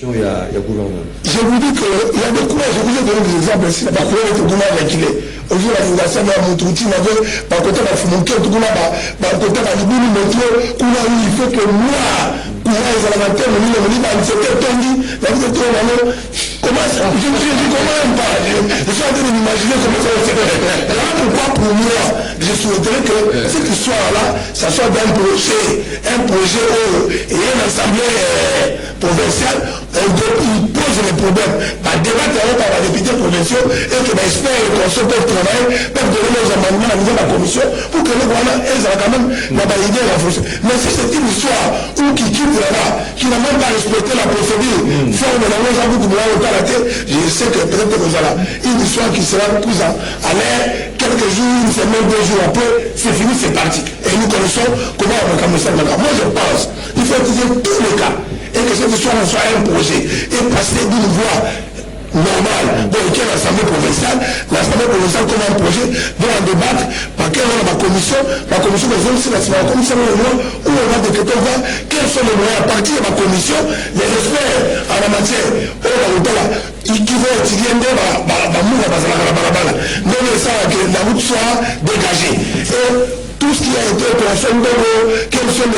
Il y a gouvernement. Je vous dis qu'il y a des courants, je vous ai donné des exemples ici, la couleur est au gouvernement avec il est. Aujourd'hui, la fondation de mon outil, par côté de la fumée, tout le monde, par côté de la libye, il faut que moi, pour les alimentaires, le livre, c'était tendu, la vie de tout le monde. Comment ça? Je me suis dit, comment pas? Je suis en train de m'imaginer comment ça va se faire. Là, pourquoi pour moi, je souhaiterais que cette histoire-là, ça soit d'un projet, et une assemblée provinciale, il pose les problèmes. Débattre par la députée provinciale et que les experts et conseils peuvent travailler, peuvent donner leurs amendements à niveau de la commission pour que les Rwandais aient quand même la validité et la fonction. Mais si c'est une histoire où qui quitte là-bas, qui n'a même pas respecté la procédure, forme la loi, je sais que peut-être que vous allez une histoire qui sera prise à l'air quelques jours, une semaine, 2 jours après, c'est fini, c'est parti. Et nous connaissons comment on va commencer maintenant. Moi je pense, il faut utiliser tous les cas et que cette histoire soit un projet et passer d'une voie normale, donc il y a l'Assemblée provinciale comme un projet, doit en débattre, par quelle la commission des hommes, c'est la commission où on va décréter, on va quels sont les moyens à partir de la commission, les experts en la matière, qui vont étudier mais ça que la route soit dégagée. Et tout ce qui a été consommé, quels sont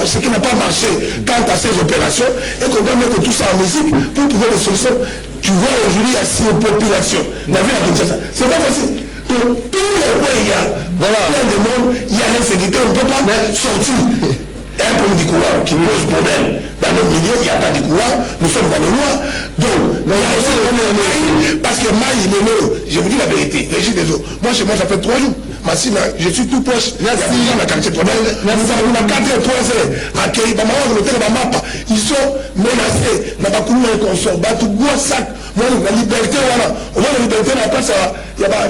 ce qui n'a pas marché quant à ces opérations, et qu'on doit mettre tout ça en musique pour trouver des solutions. Tu vois, aujourd'hui, il y a 6 populations. C'est pas facile. Donc, tous les points, il y a plein de monde, il y a l'insécurité, on ne peut pas sortir. Un problème du courant qui pose problème. Dans le milieu, il n'y a pas de courant, nous sommes dans le noir. Donc, il y a aussi le problème parce que moi, il est là. Je vous dis la vérité, Régis des eaux. Moi, chez moi, ça fait 3 jours. Je suis tout proche. Merci. La quartier problème. On a 4 accueillis. Ils sont menacés. On a beaucoup de consommateurs. Tout le monde sac. Moi, la liberté, voilà. Au moins, la liberté, la place, il y a pas.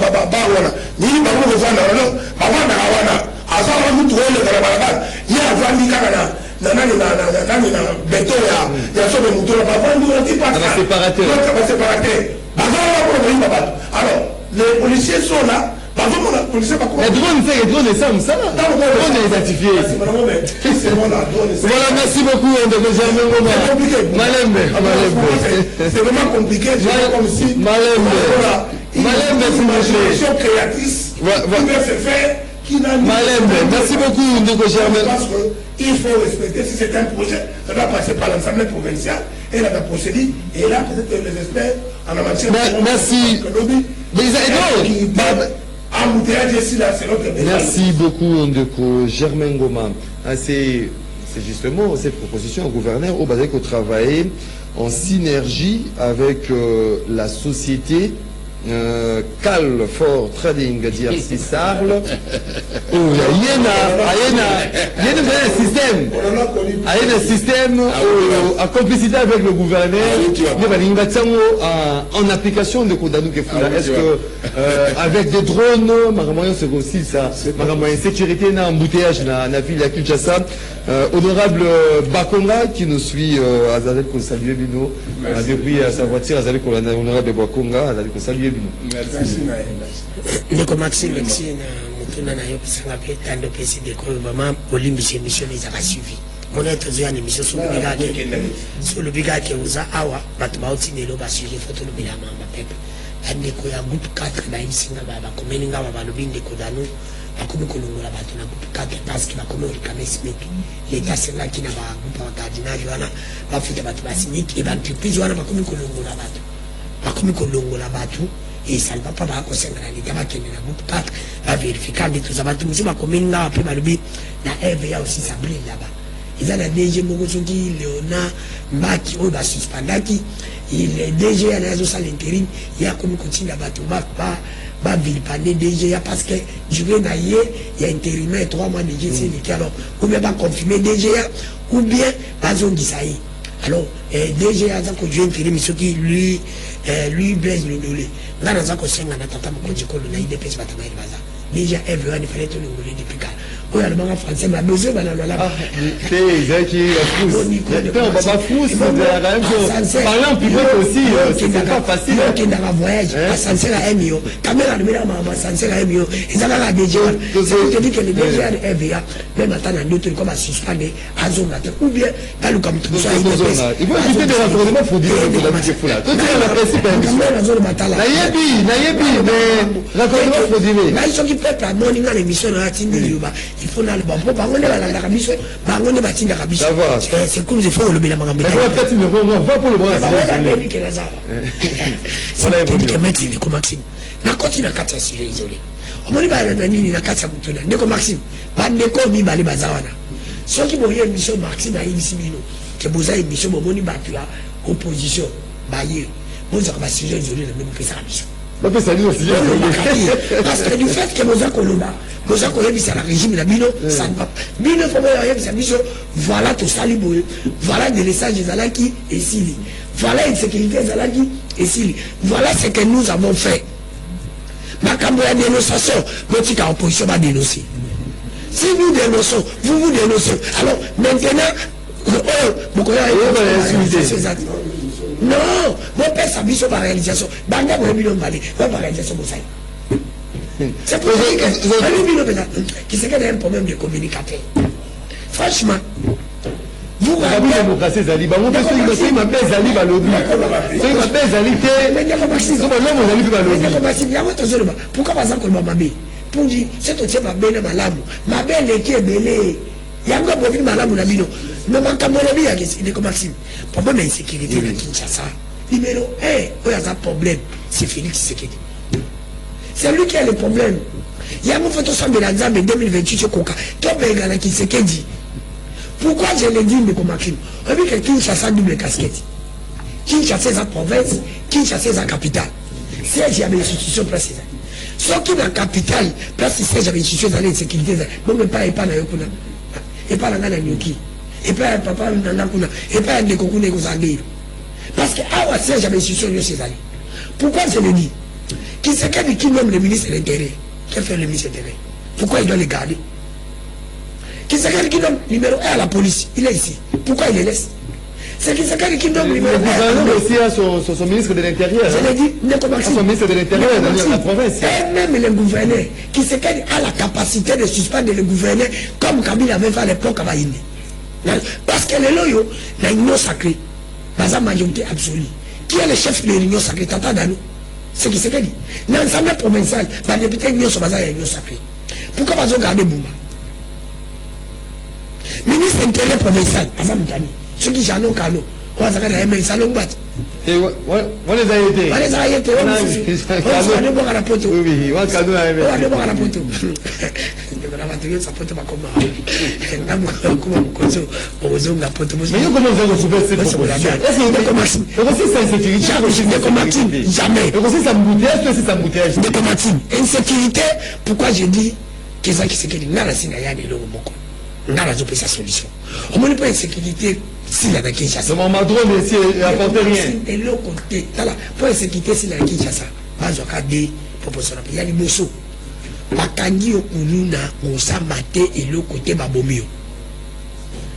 Ni il y a azala mutu wele kala barabara ya avandi kaka na beto ya sobe mutu la bavandi on dit pas ça séparateur azala pour venir baba. Alors les policiers sont là bazomona policiers pas quoi les drones ça on est identifié voilà. Merci beaucoup de Germain Ngoma c'est vraiment compliqué comme si Malembe c'est une créatrice qui veut se faire. Merci beaucoup, Ndeko Germain. Parce qu'il faut respecter, si c'est un projet, ça doit passer par l'Assemblée provinciale et la procédure, et là, peut-être que les experts en la matière. Merci. Merci beaucoup, Ndeko Germain Ngoma. C'est justement cette proposition au gouverneur au Bazek au travail en synergie avec la société. Cal for Trading DRC Sarl un système en complicité avec le gouverneur en application de Kodanu Kefula. Est-ce que avec des drones c'est aussi ça sécurité na embouteillage na ville à Kinshasa. Honorable Bakonga qui nous suit à Zalek qu'on salue Bino depuis sa voiture à Zalek qu'on honorable Bakonga à Zalek qu'on salue. Merci. Ndeko Maxime Lexi na mutuna na yo pisanga pe tando pesi de ko vraiment olimbishe mission les a suivi. Mon être zoya ni mission sur le biga ke uza awa batu ba otinelo ba suivi photo no bila mamba pepe. Ndeko ya groupe 4 ba imsinga ba komeninga ba balobinde ko danu akomi kolongola batu na groupe 4 parce que ba komi orikamesmeki. L'état c'est là qui na ba groupe ordinage wana ba futa batu ba siniki e ba entreprise wana ba komi kolongola batu. Bakomi kolongola batu et ça ne va pas concerner les débats qui ne pas à vérifier tout ça. Tout le monde comme là après Malubi, la RVA aussi ça brille là-bas. Ils ont la DG Mogosungi, Léona, Maki, Oba Suspendaki, il est DG à la zone l'intérim, il y a comme continue là-bas, pas vilpaner DG parce que je vais nailler, il y a intérimaire 3 mois de DG, alors ou bien pas confirmer DG ou bien pas zone d'Isaïe. Alors, DG a dit que je vais intérim, ce qui lui Blaise le dolé. Là, nous avons 5 ans, tata, mon côté, qu'on a eu des petits bâtiments de bazar. Déjà, everyone, il fallait tout le monde depuis quand. oyo alobanga français ma besoin bana lola Zaki parlant en public aussi, c'est pas facile. Qui n'a pas voyage, à Sancerre à Emio, caméra de Milan, à Sancerre à Emio, ils avaient la DG. C'est dit que les DG de FVA, même à Tana d'autres comme à suspendre, à Zonga, ou bien, à le comme tout ça, il faut éviter de raccordement frauduleux pour la musique foula. Tout est la principe. Nayebi, mais raccordement frauduleux. Là, ils sont qui peuvent pas monter dans l'émission de la Tindi Yuba. Il faut dans le bon, pour on est à la Rabiso, on est bâti la Rabiso. C'est comme il faut le bien à mais peut-être me va pour le bon. C'est Maxime, Maxime. Na continue à casser sur les isolés. On m'a dit bah nani na casser mutuna. Ndeko Maxime, ba ndeko mi bali bazawana. Ceux qui voyaient émission Maxime à Isimino, que vous avez émission bon moni battu la opposition, bah hier, vous avez pas sujet isolé le même que ça mission. Parce que du fait que Moza Koloba, Moza Koloba, c'est la régime, la Bino, ça ne va pas. Bino, voilà tout ça, voilà des messages des Alaki et Sili. Voilà une sécurité des Alaki et Sili. Voilà ce que nous avons fait. Ma campagne de dénonciation, votre opposition va dénoncer. Si nous dénonçons, vous dénoncez. Alors maintenant, vous connaissez non, mon père s'habille sur la réalisation. Banga vous avez parlé, pas la réalisation c'est pour ça que c'est qu'il y a un problème de communicateur. Franchement, vous la démocratie Zali, bah mon père il m'appelle Zali va lobby. Il m'appelle Zali pourquoi pas ça que ma mère pour dire c'est aussi ma belle malamu, ma belle qui est belée. Il y a un profil malamu na bino. Mais ma camarade a dit que Maxime, problème d'insécurité à Kinshasa. Numéro 1, il y a un problème, c'est Félix Tshisekedi. C'est lui qui a le problème. Il y a un photo sans Belanzambe 2028 au Coca. Qui a Tshisekedi. Pourquoi je le dis, M. Maxime? On veut que Kinshasa double casquette. Kinshasa sa province, Kinshasa sa capitale. Siège à l'institution précise. Sauf qu'il y a la capitale, place siège à l'institution de sécurité. Bon, mais pas na Yokuna. Et pas la Nyoki. Et pas papa Nanakuna. Et pas de Kokune Kozagir. Parce que à siège à l'institution de César. Pourquoi je le dis? Qui c'est qui nomme le ministre de l'Intérieur? Qui fait le ministre de l'Intérieur? Pourquoi il doit les garder? Qui c'est qui nomme numéro 1 à la police? Il est ici. Pourquoi il les laisse? C'est qui c'est qui nomme numéro 1 aussi à son ministre de l'Intérieur. Je l'ai dit, son ministre de l'Intérieur dans la province. Et même le gouverneur, qui c'est qui a la capacité de suspendre le gouverneur comme Kabila avait fait à l'époque à Baïni. Parce que les loyaux, la union sacrée, dans la majorité absolue, qui est le chef de l'union sacrée, Tata Danou? C'est qui c'est qui dit? Dans l'Assemblée provinciale, les députés de l'union sont basés à l'union sacrée. Pourquoi pas garder Bouma? Ministre intérieur provincial, Azam Dani, ceux qui j'en ont Kano, on va s'arrêter à un salon bat. On les a aidés. On les a aidés. On va aller voir à la poteau. Oui, on va aller voir à la poteau. On va te dire ça poteau pas comment. La poteau. Mais comment vous avez trouvé cette proposition? Est-ce que c'est insécurité? Jamais. C'est ça embouteillage. Insécurité, pourquoi je dis que ça qui c'est que n'a la signalé de l'eau beaucoup. N'a la sa solution. On ne peut pas insécurité si la Kinshasa. Mon madrone ici apporte rien. Et l'autre côté, pour insécurité si la Kinshasa, pas au cas de proposition. Il y a les mosso. Bakangi okuluna, Mosamate et l'autre côté Babomio.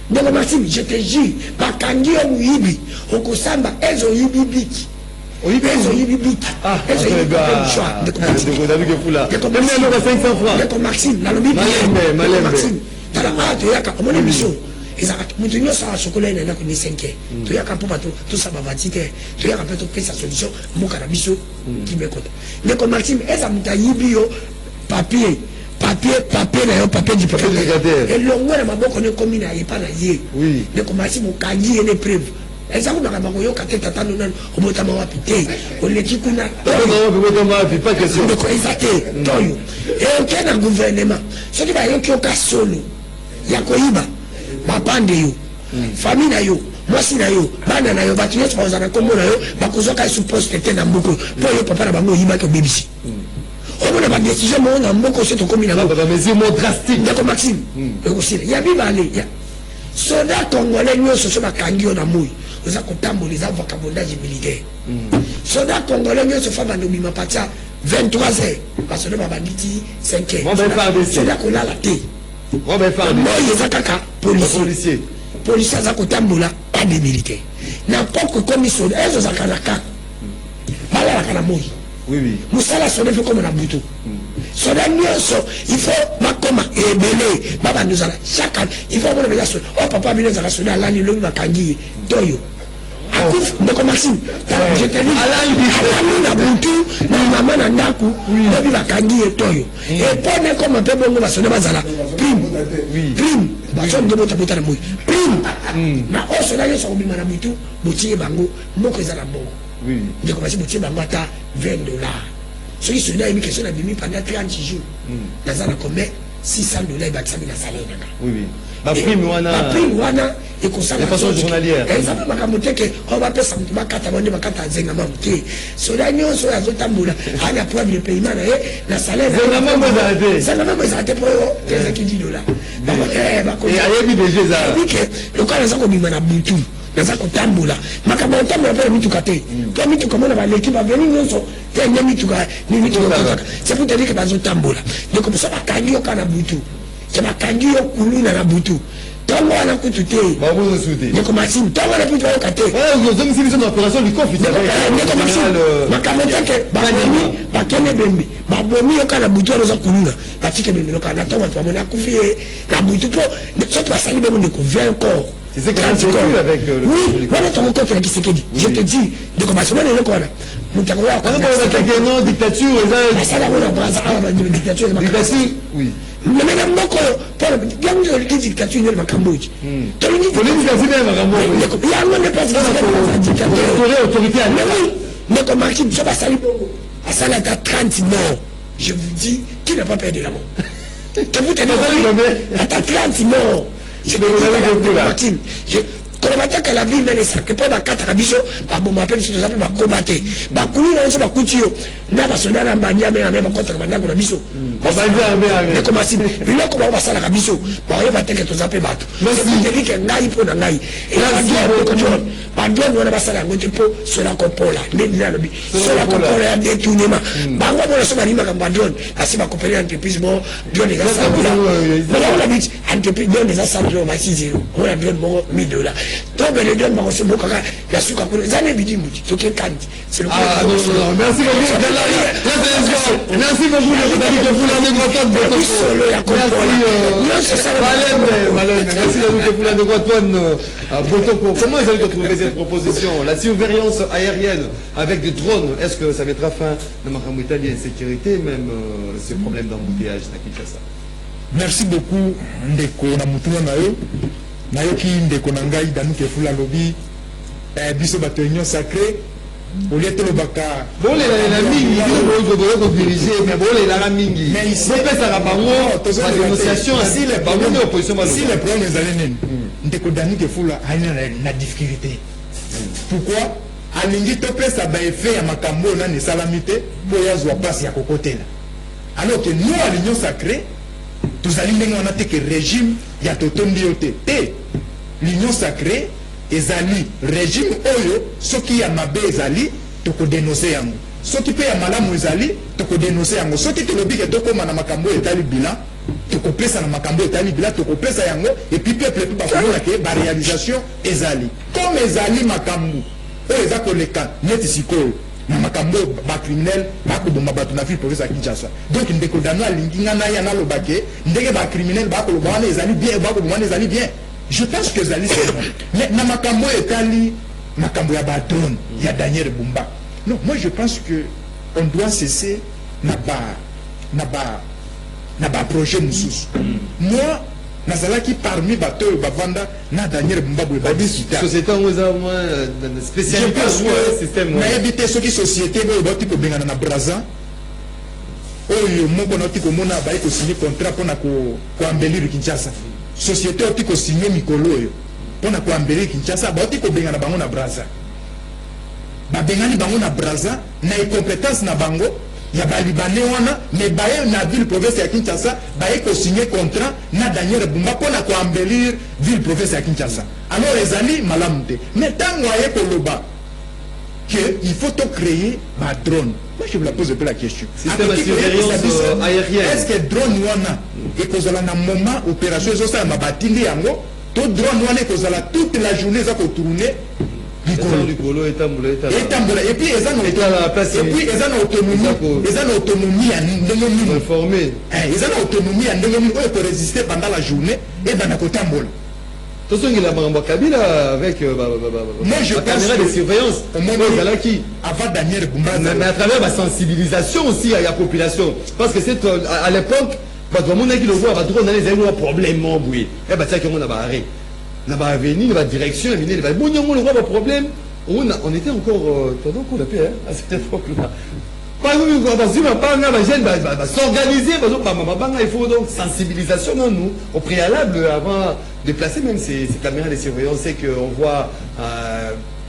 Donc Maxime, je te jure, Bakangi Omuibi, Okosamba, elles ont eu bibic. Elles ont eu bibic. Elles ont eu le choix. De Maxime, dans le bibic. Maxime. Toyaka mon émission ezaka mutu nyonso asokola ina ko ni 5 toyaka mpo bato tout ça va vatite toyaka mpe to sa solution mboka na biso qui me kota mais comme Maxime eza muta yibio papier na yo papier du papier et longo na maboko ne komina yepa na ye oui mais comme Maxime okangi ene preuve eza kuna kama ko yo kateta tano nan obotama wapi te oleki kuna pas question de quoi exacté toyo et aucun na gouvernement ce qui va yo ki oka solo ya koiba bapande yo famille na yo mwasi na yo bana na yo bato nyonso bazala na kombo na yo bakozwaka esu poste te na mboka mpo yo papa na bango oyibaki obebisi omona badécision moo na mboka osi tokomi na mesure drastique ndeko Maxime ekosila ya mibale soda congolais nyonso so bakangi yo na moi oza kotambola eza vacabondage militaire soda congolais nyonso fa bandobima patia 23 heures basoda babanditi 5 heures soda kolala te Robert Fardé. Moi, il y a kaka policier. Policier aza kotambola pas de militaire. N'importe que comme ils sont, elles ont kanaka. Bala la kana moi. Oui. Musala sonne fait comme na butu. Soda nyonso, il faut makoma ebele. Baba nous ala chaque année, il faut qu'on le fasse. Oh papa bino za sonne ala ni lobi bakangi toyo. Akuf ndeko Maxime. Je te dis ala na butu na mama na ndaku lobi bakangi toyo. Et pone comme peu bongo ba sonne bazala. Prime. Baso ndebo tabuta na moi. Prime. Na o soda nyonso ko bima na butu, botie bango moko ezala bongo. Oui. J'ai commencé à boutier ata $20. Ceux qui se donnent une question de pendant 30 jours. Dans un comme $600 et bah ça me salaire. Oui. Ma prime wana. Et qu'on s'en de façon journalière. Et ça va m'amuter que on va passer ma carte à mon zenga mamuté. Cela n'y a sur la zone tamboula. À la preuve de paiement la salaire. Ça n'a pas été pour $15. Et ayebi déjà ça. Le cas les gens comme na butu. Naza kotambola makambo tambola pe mituka te to mituka mona ba l'équipe va venir nyonso te nya mituka ni mituka c'est pour te dire que bazo tambola donc comme ça bakangi yo kana butu c'est bakangi yo kuluna na butu tongo wana kutu te ba bo souté donc Maxime tongo na butu yo kate ouais nous sommes ici dans opération du conflit avec makambo te ba bomi ba kene bembe ba bomi yo kana butu yo za kuluna ba tike bembe yo kana tongo to mona kufie na butu po de soto basali bembe ko 20 corps. C'est ce que j'ai vécu avec le... Oui, voilà ton compte qui s'est dit. Je te dis, de commencer, on est là, quoi. Nous t'avons là, quand on a une dictature, ça là, on a une dictature, oui. Mais maintenant, il y a une dictature au Cambodge. Il y a une dictature autorité. Mais comme Maxime, ça va salir. À ça, là, 30 morts. Je vous dis, qui n'a pas perdu la mort? Que vous tenez à 30 morts. Je vais vous dire Maxime. Combattre que la vie mène ça. Que pas ma carte à biso, bah bon m'appelle sur ça pour combattre. Bah couler dans ce bah couture. N'a pas sonné la mania mais même contre la mania pour la biso. Mais comme Maxime, lui là comment on va ça la biso. Bah on va t'inquiéter tous appels bateau. Mais c'est dit que naï pour naï. Et là la vie est contrôle. Bah bien on va ça la gote pour cela qu'on pour là. Mais là le cela qu'on pour là détournement. Bah on va se marier comme badron. Parce que ma compagnie entreprise bon, bien les gars ça. Mais là on a dit entreprise bien les ça on va 6 0. On a bien bon $1000. Donc les deux m'ont reçu beaucoup la sucre pour les années bidi mouti to ken kandi c'est le ah non merci beaucoup merci beaucoup de vous la négociation merci de vous la négociation comment vous allez trouver cette proposition la surveillance aérienne avec des drones est-ce que ça mettra fin à ma Italie insécurité même ces problèmes d'embouteillage à Kinshasa merci beaucoup ndeko na mutuna na yo nayoki ndeko na ngai Danuke Fula lobi biso bato union sacrée olie tolobaka bolela mingi boyo diriger mais bolela mingi mais ici pesa bango dénonciation si les problèmes ezali nini ndeko Danuke Fula aina na difficulté pourquoi alingi topesa ba effet ya makambo na nesalami te po yazwa place ya kokotela alors que nous à l'union sacrée tozali ndenge wana te ke régime ya totondi yo te l'union sacrée ezali régime oyo soki ya mabe ezali tokodénonce yango soki pe ya malamu ezali tokodénonce yango soki tolobi ke tokóma na makambo etali bilan tokopesa na makambo etali bilan tokopesa yango et puis peuple pe bakomona ke baréalisation ezali comme ezali makambo oyo eza koleka neti sikoyo na makambo bacriminel bakoboma bato na ville province ya Kinshasa donc ndeko Dano alingi nga na ya naloba ke ndenge bacriminel bakoloba wana ezali bien bakoboma wana ezali bien je pense que ezali c'est bon mais na makambo etali makambo ya badrone ya Daniel Bumba non moi je pense que on doit cesser na ba projet mosusu moi nazalaki parmi bato oyo bavanda na Daniel Bumba boye badiscuta société oza moins spécialité système nayebi te soki société oyo bauti kobengana na Braza oyo moko nauti komona baye kosigner contrat mpona koambelire Kinshasa société oti kosigner mikolo oyo mpona koambelire Kinshasa bauti kobengana bango na Braza babengani bango na Braza na incompétence na bango ya balibane wana mais baye na ville province ya Kinshasa baye kosigner contrat na Daniel Bumba mpona koambelire ville province ya Kinshasa alors ezali malamu te mais ntango aye koloba que il faut to créer ba drone Moi, je vous la pose un peu la question. Système de surveillance aérienne. Est-ce que drone wana et kozala na moment opération zo ça mabatindi yango to drone wana kozala toute la journée za ko tourner likolo etambola et puis ils ont autonomie ya ndenge nini informé. ils ont autonomie ya ndenge nini oyo ko résister pendant la journée et bana ko tambola. Tosongela makambo Kabila avec Moi, je la pense caméra que- de surveillance. Omoni- avant Daniel Bumba Mais à travers la sensibilisation aussi à la population. Parce que c'est à l'époque, quand on a dit le voir, on a des problèmes, oui. Eh bien, c'est qu'on a arrêté. On a venu, on a direction, on a bon, on a un problème. On était encore, pendant qu'on a fait, à cette époque-là. Par exemple, s'organiser, il faut donc sensibilisation dans nous, au préalable, avant de placer même ces caméras de surveillance, c'est qu'on voit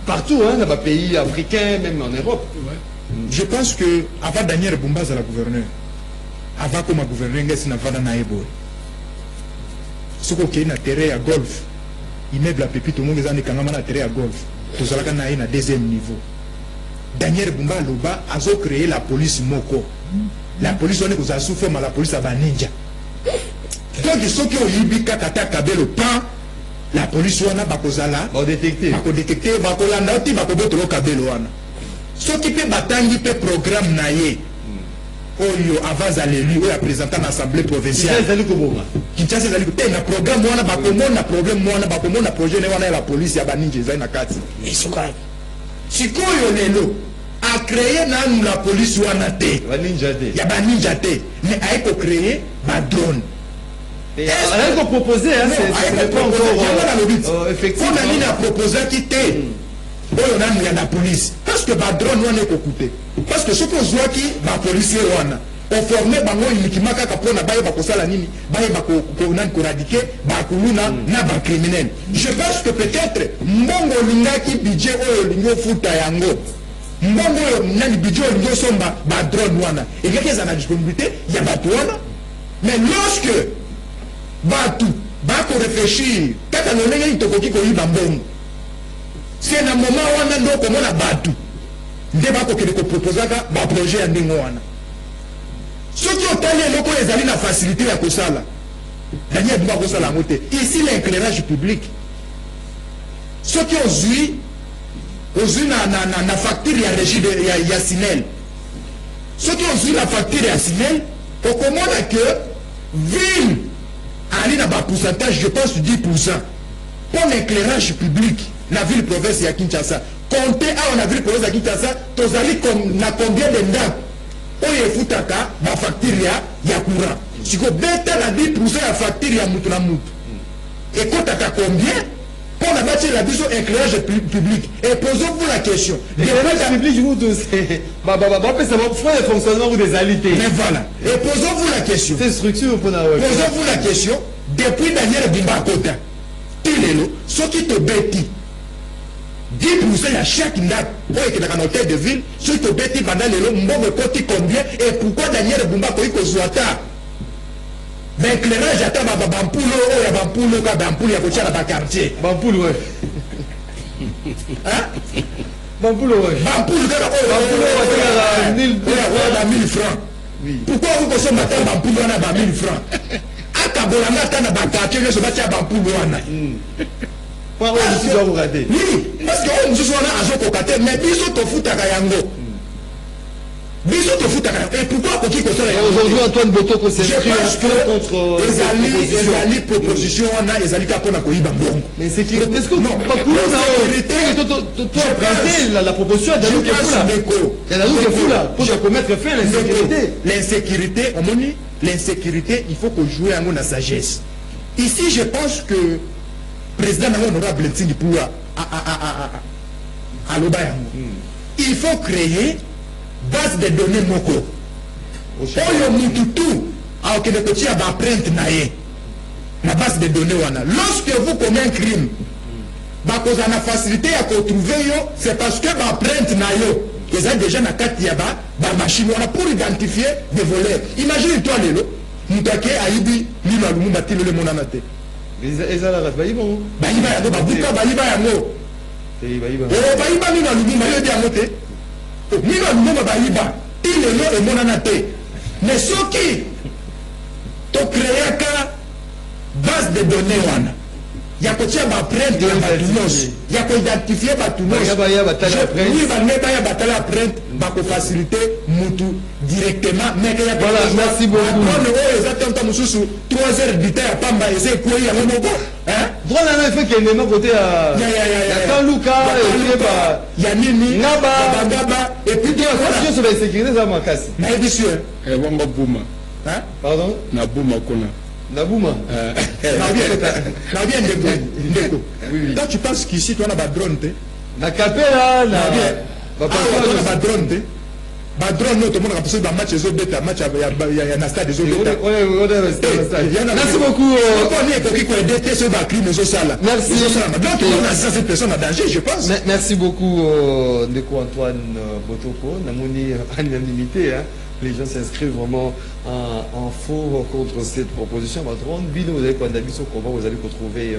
partout, dans les pays africains, même en Europe. Je pense que avant Daniel Bumba la gouverneur, avant comme gouverneur, il y a un Naebo. Ce qui est un terrain à golf, immeuble à Pépi, tout le monde est un terrain à golf. Tout ça, il y a un deuxième niveau. Daniel Bumba Loba a créé la police Moko. La police, on est souffert, mais la police a ninja. Donc, ceux qui ont eu Kata Kabelo pan, la police, on a bakozala, détecter. bakodétecter, bakolanda, oti bakobotolo Kabelo wana. Ce qui peut batangi peut programme naie. Oyo avant zaleli oyo présentant l'assemblée provinciale. Kinshasa ezali ko na programme wana bakomona problème wana bakomona projet wana ya la police ya baninja ezali na kati. esuka Sikoyo lelo a créé nanu la police wana te. Ya baninja te. Mais a ko créer ba drone. Alors qu'on proposait, c'est pas encore effectivement. On a mis à proposer qui te. Oyo nanu ya la police. Parce que ba drone wana ko coûter. Parce que ce qu'on voit qui ba policier wana. On formé bango uniquement kaka pona baye ba kosala nini, baye ba ko nan ko radiquer, ba kuluna na ba criminel. Je pense que peut-être mbongo lingaki budget oyo lingo futa yango. Mbongo oyo nani budget oyo lingo somba ba drone wana. Et que ça na disponibilité, il y a ba wana. Mais lorsque batu ba ko réfléchir, kaka no ndenge itokoki ko yiba mbongo. C'est na moment wana ndo komona batu. Nde ba ko kele ko proposer ka ba projet ya ndenge wana. Ceux qui ont allé les amis la facilité à Kosala. Daniel Bumba Kosala Moté. Ici l'éclairage public. Ceux qui ont eu la facture de la régie de Yassinel. Ceux qui ont eu la facture de Yassinel, au comment que ville a un pourcentage, je pense 10% pour l'éclairage public, la ville province de Kinshasa. Comptez à la ville province de Kinshasa, tous allez combien de dents oyo efutaka bafacture ya courant siko beta na 10% ya facture ya mutu na mutu ekotaka combien pour la bâtir la biso éclairage public et posons-vous la question l'éclairage public vous c'est ça va faire le fonctionnement des alités mais voilà et posons-vous la question c'est structure pour posons-vous la question depuis Daniel Bumba Kota tilelo ce qui te bêtit 10% à chaque date pour être dans l'hôtel de ville, ce qui te bêtit pendant le long, me coûte combien et pourquoi Daniel Bumba Koiko Zouata l'éclairage attend Bampulo, ou ya Bampulo, Bampulo, ya Kocha dans quartier. Bampulo, ouais. Hein? Bampulo, ouais. Bampulo, Bampulo, 1000 francs. Pourquoi vous pensez matin Bampulo, on a 1000 francs? Akabolanga, t'as un quartier, je vais te Bampulo, oui, parce que nous sommes là à Zokokaté, mais biso to futaka yango. Biso to futaka. Et pourquoi aujourd'hui Antoine Botoko s'est pris contre les propositions on a les alika pour na koyiba mbongo. Mais c'est qui est-ce que non pas pour la proposition de Danou Kefula. Il y a Danou Kefula pour commettre fin l'insécurité. L'insécurité, on dit l'insécurité, il faut qu'on joue à la sagesse. Ici, je pense que président honorable Ntingi Poua à l'Obayango. Il faut créer base de données moko. Oyo mututu a okenekoti ya ba print na ye. Na base de données wana. Lorsque vous commettez un crime, ba koza na facilité à trouver yo, c'est parce que ba print na yo. Ils ont déjà na carte ya ba machine wana pour identifier des voleurs. Imagine toi lelo, mutake aibi lilo alumba tilo le monanate. ezalaka bayiba ngo bayiba yango babuka bayiba yango bayiba mino alumuma yo di yango te mino alumuma bayiba tilelo emonana te mais soki tokreaka base de données wana ya kotia baprinte ya bato nyonso ya koidentifie bato nyonso baya batala aprinte bakofacilite mutu directement meke ya merci beaucoup oyo eza tanta mosusu 3 heures du temps ya pamba eza ekwei yango moko drone ana efe kendema kote ya kanluka ya nini bagaba epuis nyonso bainsécurité eza makasi nayebi sur wanga buma pardon na buma kuna Nabouma. Nabien Ndeko. Toi, tu penses qu'ici, tu as un drone, na capella, na drone, tout le monde a passé dans match des autres, match il y a un stade des autres. Merci beaucoup. Merci. Donc, on a cette personne en danger, je pense. Merci beaucoup, Ndeko Antoine Botoko. Namoni à l'unanimité, les gens s'inscrivent vraiment en faux contre cette proposition. Bino, vous allez comment vous allez retrouver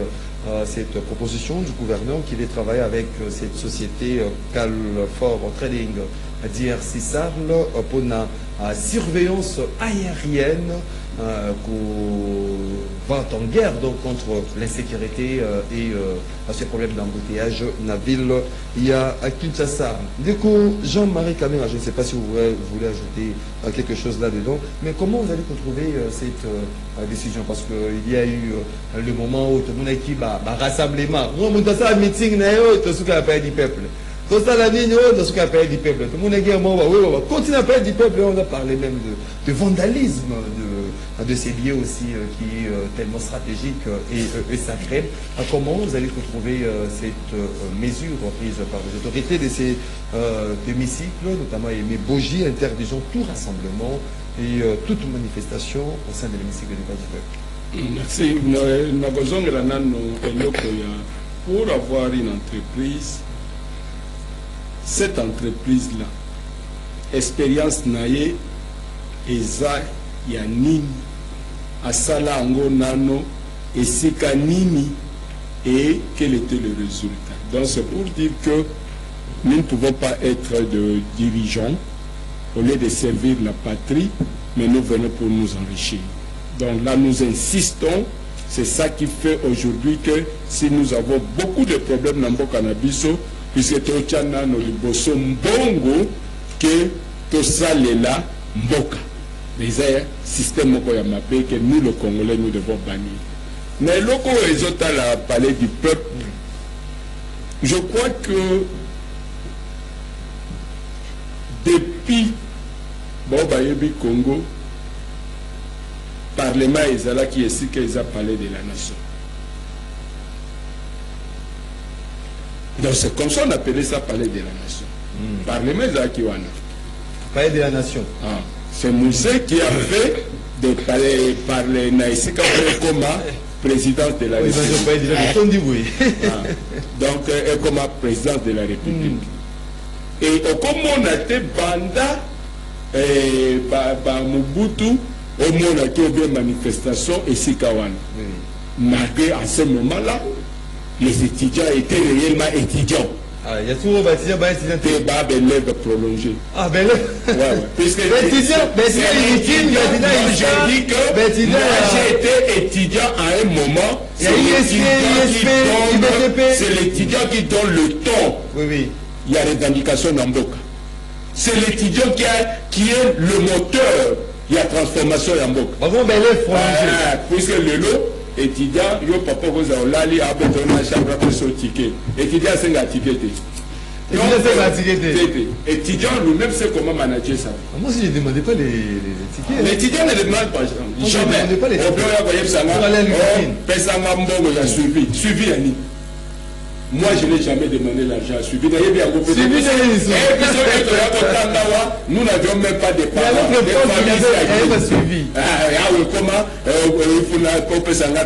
cette proposition du gouvernement qui va travailler avec cette société Calfort Trading DRC Sarl pour la surveillance aérienne qu'on va en guerre donc contre l'insécurité et ces problèmes d'embouteillage dans la ville. Il y a à Kinshasa. Du coup, Jean-Marie Caméra, je ne sais pas si vous voulez ajouter quelque chose là-dedans, mais comment vous allez retrouver cette décision? Parce qu'il y a eu le moment où tout le monde a dit rassemblement. On a un meeting, tout ce qu'on appelle du peuple. Tout ça, la ligne, dans ce qu'on appelle du peuple. Tout le monde a dit, on va continuer à parler du peuple. On a parlé même de vandalisme de ces lieux aussi qui est tellement stratégique et sacré. Comment vous allez retrouver cette mesure prise par les autorités de ces hémicycles, notamment les bogies interdisant tout rassemblement et toute manifestation au sein de l'hémicycle du peuple? Merci. Pour avoir une entreprise, cette entreprise-là, expérience naye, eza ya nini, asala ango nano, esika nini, et quel était le résultat. Donc c'est pour dire que nous ne pouvons pas être de dirigeants au lieu de servir la patrie, mais nous venons pour nous enrichir. Donc là nous insistons, c'est ça qui fait aujourd'hui que si nous avons beaucoup de problèmes dans le Canabiso, puisque tochana no liboso mbongo que to salela mboka. Mais un système moko ya mabe que nous le Congolais nous devons bannir. Mais loko ezota la palais du peuple. Je crois que depuis Bobayebi Congo, Parlement ezala qui est ici qu'ils a parlé de la nation. Donc c'est comme ça on appelait ça palais de la nation. Parlement Zakiwana. Palais de la nation. C'est Moussé qui a fait des palais par les Naïsika comme président de la République. Donc comme président de la République. Et comme on a été banda par Mobutu, au monde a été bien manifestation et Sikawan. Malgré en ce moment-là, les étudiants étaient réellement étudiants. Il y a toujours des étudiants qui ont des lèvres prolongées. Ah, ben là. Puisque j'ai dit que j'ai été étudiant à un moment. C'est l'étudiant qui donne le ton. Oui, oui. Il y a revendication dans Mboka. C'est l'étudiant qui est le moteur. Il y a transformation dans Mboka. Puisque le lot. Étudiant, yo papa vous a lali a besoin de chambre pour ce ticket. Étudiant c'est un ticket. Étudiant lui-même sait comment manager ça. Moi si je ne demandais pas les tickets. L'étudiant ne demande pas jamais. Ne pas les tickets. Suivi Annie. Moi, je n'ai jamais demandé l'argent à suivi. Nous n'avions même pas de parents. Comment il faut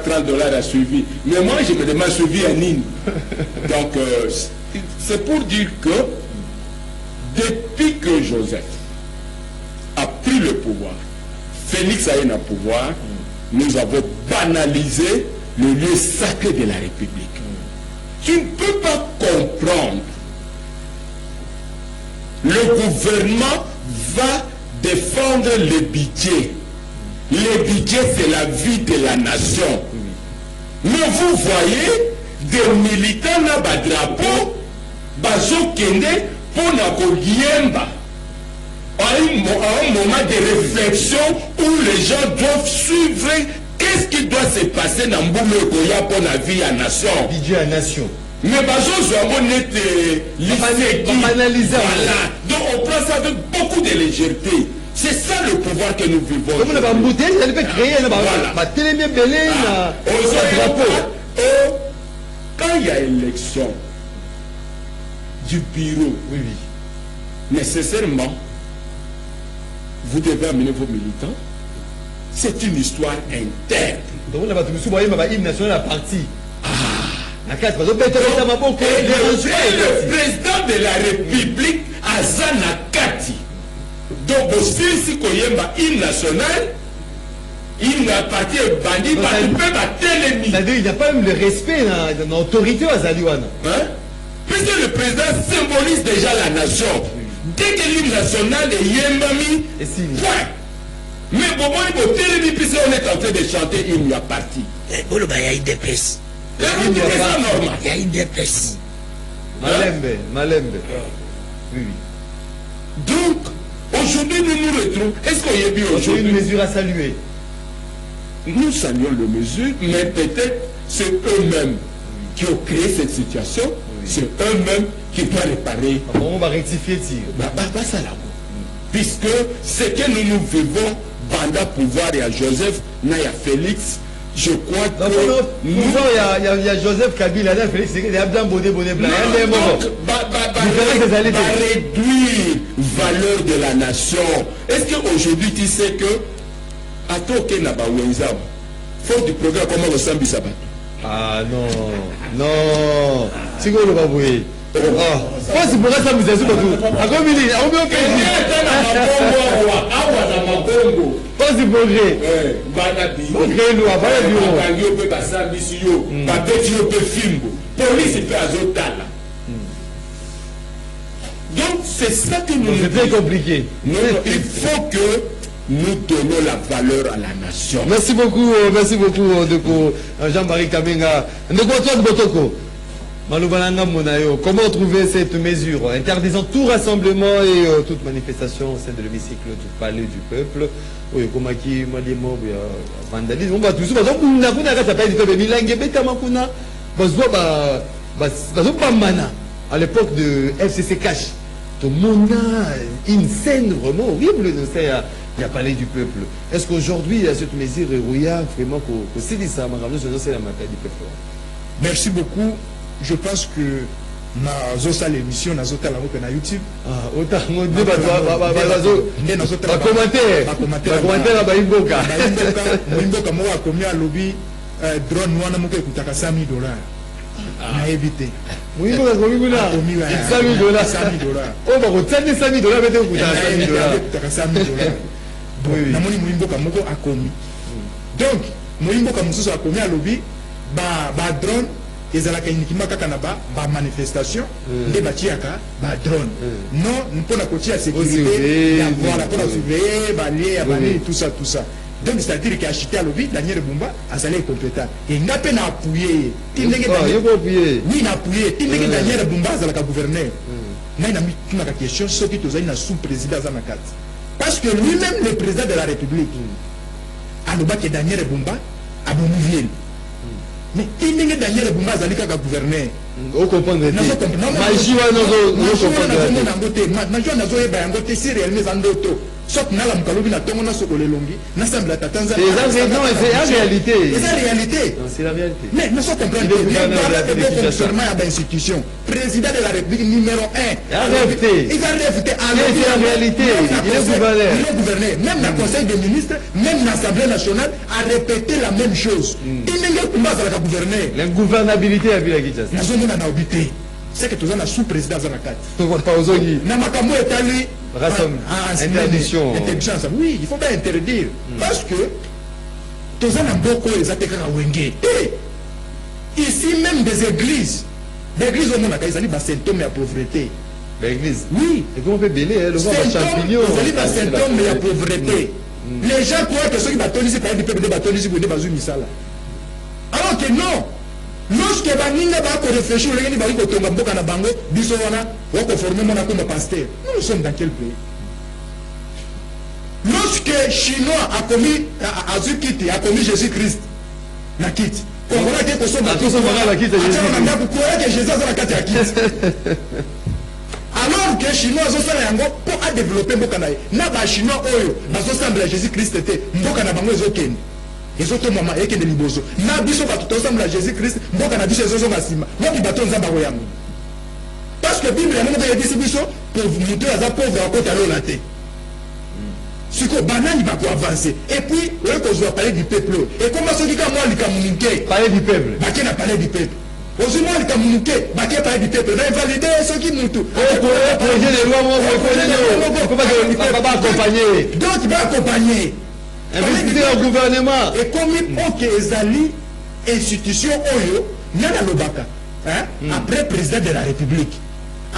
30 $ à suivi. Mais moi, je me demande suivi à Nîmes. Donc, c'est pour dire que depuis que Joseph a pris le pouvoir, Félix a eu le pouvoir, nous avons banalisé le lieu sacré de la République. Tu ne peux pas comprendre. Le gouvernement va défendre le budget. Le budget, c'est la vie de la nation. Mais vous voyez, des militants na ba drapeau, bazo kende pour na kogiemba. À un moment de réflexion où les gens doivent suivre qu'est-ce qui doit se passer dans Mboumé Koya pour la vie à nation. Budget à nation. Mais bazo zoamo nete analyser. Voilà. Donc on prend ça avec beaucoup de légèreté. C'est ça le pouvoir que nous vivons. Comme on a pas embouteillé, il peut créer un télémien belé, un drapeau. Quand il y a élection du bureau, Oui. nécessairement, vous devez amener vos militants. C'est une histoire interne. Donc on a pas tout le monde, il national à partie. La carte, parce que Et le président de la République, Azana Kati. Donc, aussi, si Koyemba, hymne national, il n'a pas été bandit, parce qu'il peut battre l'ennemi. C'est-à-dire, il n'y a pas même le respect dans l'autorité à Zaliwana. Puisque le président symbolise déjà la nation. Dès que l'hymne national est Yembami, Et si point. Mais bon, puisque on est en train de chanter hymne à parti. Bolo ba ya IDPS. C'est normal. Ya IDPS. Malembe. Oui. Donc, aujourd'hui, nous nous retrouvons. Est-ce qu'on y est bien C'est aujourd'hui? une mesure à saluer. Nous saluons les mesures, mais peut-être c'est eux-mêmes qui ont créé cette situation. C'est eux-mêmes qui doivent réparer. On va rectifier tir. Ça là. Puisque ce que nous vivons, Banda Pouvoir et à Joseph, Naya Félix, je crois que il y a Joseph Kabila, il y a Félix, il y a blanc, bonnet, blanc. Réduire valeur de la nation. Est-ce qu'aujourd'hui tu sais que à Toké Naba Wenzam, faute du programme, comment on s'en Sabat? Ah non. C'est quoi le baboué? Pas si pour ça, vous avez tout. À combien il est? Pas si pour vrai. Donc c'est ça que nous C'est très compliqué. il faut que nous donnons la valeur à la nation. Merci beaucoup, Ndeko Jean-Marie Kamenga. Ndeko Antoine Botoko. Maloubalanga Monayo, comment trouver cette mesure interdisant tout rassemblement et toute manifestation au sein de l'hémicycle du palais du peuple? Oui, comme qui m'a dit, vandalisme. On va tout ça. Donc, on a pas dit que Milangue Betamakuna, Mana, à l'époque de FCC Cash. Tout le monde a une scène vraiment horrible de ça. Il y a palais du peuple. Est-ce qu'aujourd'hui, il y a cette mesure vraiment que c'est dit ça, c'est la maladie du peuple? Merci beaucoup. Je pense que dans l'émission, dans YouTube, donc ezalaka uniquement kaka na ba manifestation nde batiaka ba drone non mpona kotia sécurité ya voilà mpona surveiller balie ya bani tout ça donc c'est-à-dire que acheter alobi Daniel Bumba azali compétent et nga pe na appuyer tindenge oui na appuyer tindenge Daniel Bumba azalaka gouverneur ngai na mituna ka question soki tozali na sous-président za na kati parce que lui-même le président de la République aloba que Daniel Bumba abomuviel. Mais il n'est pas Daniel Bumba azali kaka gouverneur. On comprend bien. Si réellement zandoto soit na la mukalobi na tongo na sokole longi na sambla tatanza. C'est la réalité. C'est la réalité. C'est la réalité. Mais ne soit comprendre que concernant l'institution président de la République numéro 1. Il va rêver. C'est la réalité. Il est gouverneur. Même dans le Conseil des ministres, même dans l'Assemblée nationale, a répété la même chose. Il n'est pas gouverneur. L'ingouvernabilité à Villa Kinshasa. Nous sommes dans l'obité. C'est que tu as un sous-président dans la carte. Namakamu est allé. Interdiction. Oui, il faut pas interdire. Parce que tu as un beaucoup les attaques à Wenge. Ici même des églises au monde, ils ont des symptômes de pauvreté. L'église. Oui. Et comment on peut béler, le voir champignon. Vous allez dans symptôme de la pauvreté. Les gens croient que ceux qui battent ici, par exemple, du peuple de battre ici, vous devez baser ça là. Alors que non. Lorsque Baninga va réfléchir, les gens vont tomber en boca na bango, bisouana, ou conformer mon accord de pasteur. Nous sommes dans quel pays? Lorsque Chinois a commis, a commis Jésus-Christ, la quitte. Congolais qui consomme la quitte, Jésus a la quitte. Alors que Chinois ont pour développer Mbokanaï. N'a pas Chinois oyo, bazossemble à Jésus-Christ était, Mbokana bango ezoken. Ezoto mama eke de liboso. Na biso ba tout ensemble à Jésus-Christ, Mbokana biso ezozo masima. Moi baton za bawo yango. Parce que Bible yango de dit biso pour montrer à pauvre à côté à l'olaté. Ce que banani va pour avancer. Et puis, on va parler du peuple. Et comment ce qui moi le communiquer? Parler du peuple. Baké n'a parlé du peuple. Aujourd'hui, le communiqué, Baké parler du peuple. Va invalider ceux qui nous tout. Projet de loi, il ne va pas accompagner. Donc, il va accompagner. Investir au gouvernement. Et comme il Ezali, institution Oyo, Nana Lobaka. Après président de la République.